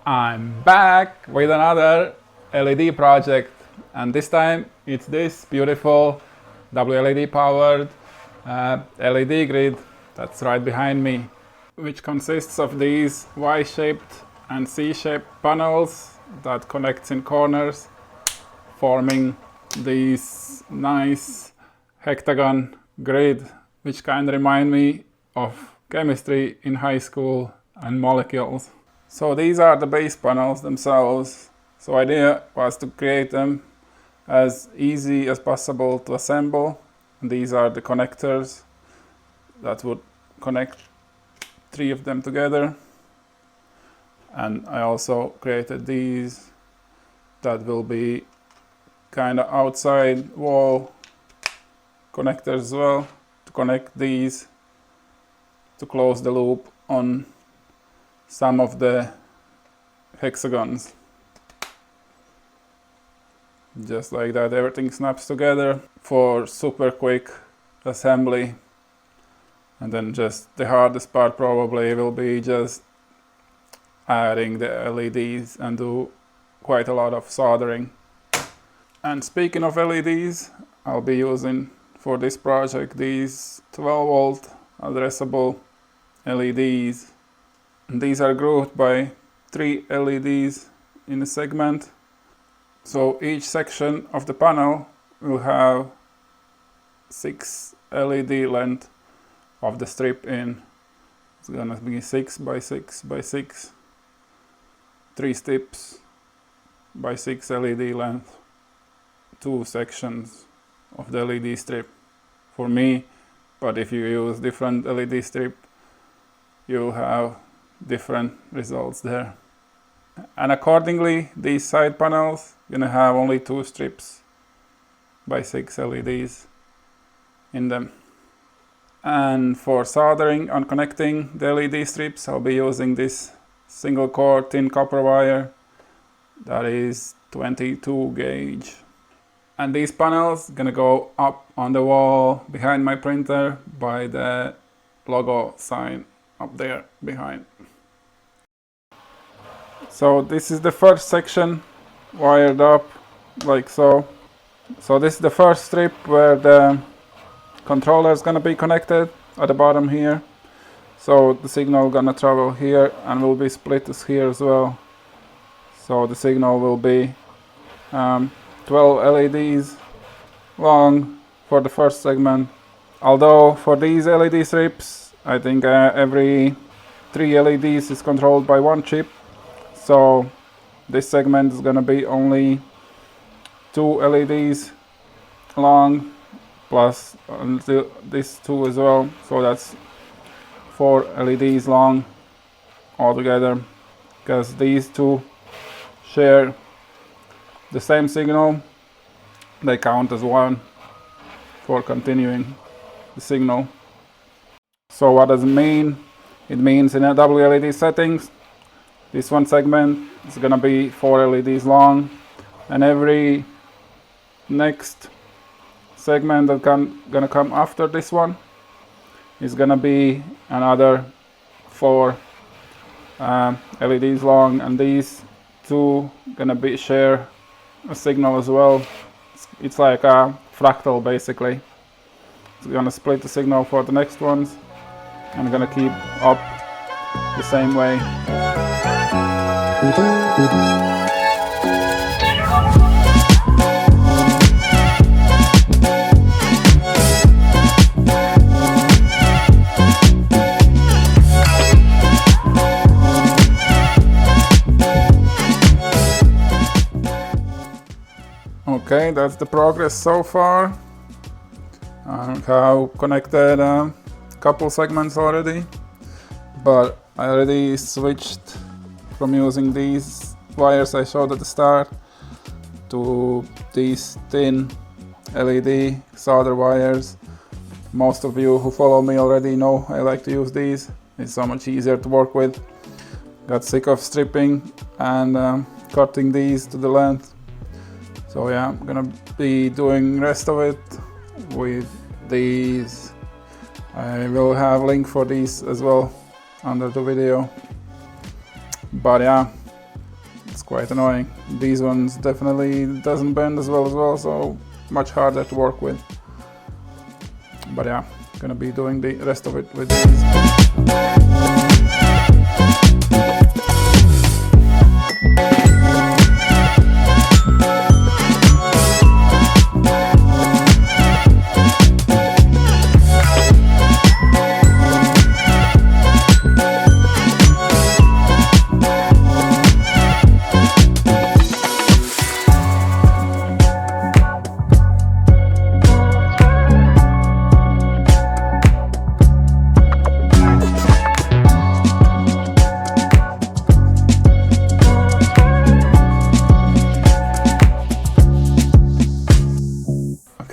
I'm back with another LED project, and this time it's this beautiful WLED powered LED grid that's right behind me, which consists of these Y-shaped and C-shaped panels that connects in corners, forming this nice hectagon grid, which kind of remind me of chemistry in high school and molecules. So these are the base panels themselves. So idea was to create them as easy as possible to assemble. And these are the connectors that would connect 3 of them together. And I also created these that will be kind of outside wall connectors as well, to connect these to close the loop on some of the hexagons. Just like that, everything snaps together for super quick assembly. And then just the hardest part probably will be just adding the LEDs and do quite a lot of soldering. And speaking of LEDs, I'll be using for this project these 12 volt addressable LEDs. And these are grouped by 3 LEDs in a segment. So each section of the panel will have 6 LED length of the strip in. It's gonna be 6 by 6 by 6, 3 strips by 6 LED length, 2 sections of the LED strip for me, but if you use different LED strip, you'll have different results there. And accordingly, these side panels gonna have only 2 strips by 6 LEDs in them. And for soldering and connecting the LED strips, I'll be using this single core thin copper wire that is 22 gauge. And these panels gonna go up on the wall behind my printer by the logo sign up there behind. So this is the first section wired up like so. So this is the first strip where the controller is gonna be connected at the bottom here. So the signal gonna travel here and will be split as here as well. So the signal will be 12 LEDs long for the first segment. Although for these LED strips, I think every 3 LEDs is controlled by 1 chip. So this segment is gonna be only 2 LEDs long plus this 2 as well. So that's 4 LEDs long altogether, because these 2 share the same signal. They count as 1 for continuing the signal. So what does it mean? It means in a WLED settings, this one segment is gonna be 4 LEDs long, and every next segment that gonna come after this one is gonna be another 4 LEDs long, and these 2 gonna be share a signal as well. It's like a fractal basically. It's gonna split the signal for the next ones and gonna keep up the same way. Okay, that's the progress so far. I have connected a couple segments already, but I already switched from using these wires I showed at the start to these thin LED solder wires. Most of you who follow me already know I like to use these. It's so much easier to work with. Got sick of stripping and cutting these to the length. So yeah, I'm gonna be doing rest of it with these. I will have link for these as well under the video. But yeah, It's quite annoying. These ones definitely doesn't bend as well, so much harder to work with. But yeah, gonna be doing the rest of it with these.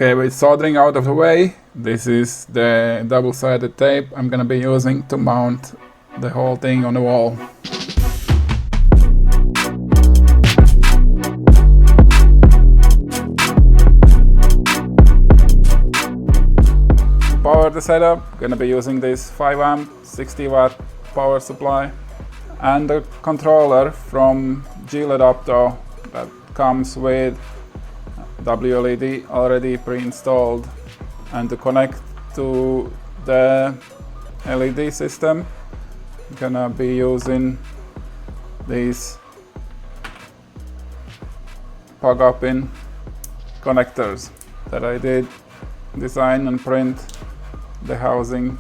Okay, with soldering out of the way, this is the double-sided tape I'm gonna be using to mount the whole thing on the wall. To power the setup, gonna be using this 5 amp 60 watt power supply and the controller from GLEDOPTO that comes with WLED already pre-installed, and to connect to the LED system I'm gonna be using these pogo pin connectors that I did design and print the housing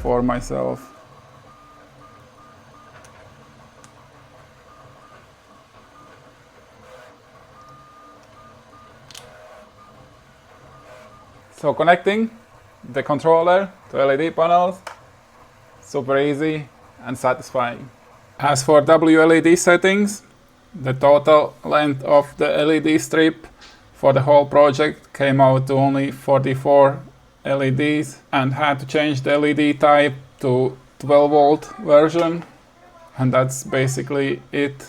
for myself. So connecting the controller to LED panels, super easy and satisfying. As for WLED settings, the total length of the LED strip for the whole project came out to only 44 LEDs, and had to change the LED type to 12 volt version, and that's basically it,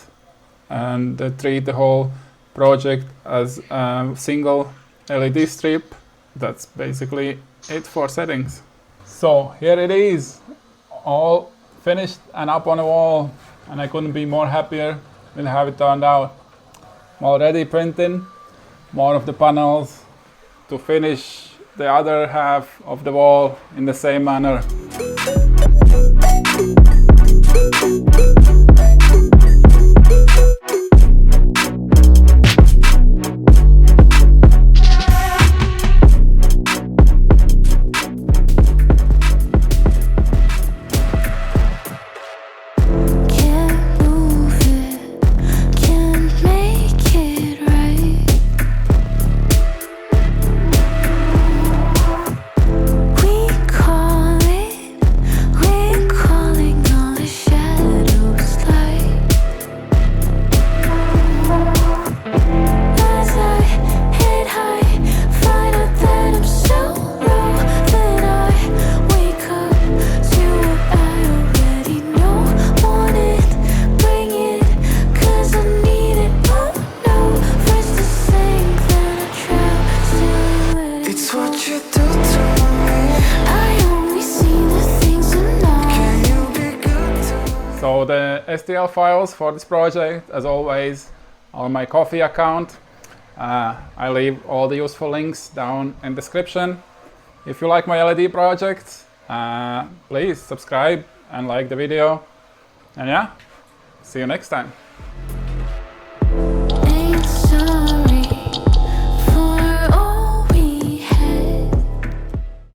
and treat the whole project as a single LED strip. That's basically it for settings. So here it is, all finished and up on the wall, and I couldn't be more happier with how it turned out. I'm already printing more of the panels to finish the other half of the wall in the same manner. So the STL files for this project, as always, are on my Ko-fi account. I leave all the useful links down in the description. If you like my LED projects, please subscribe and like the video. And yeah, see you next time.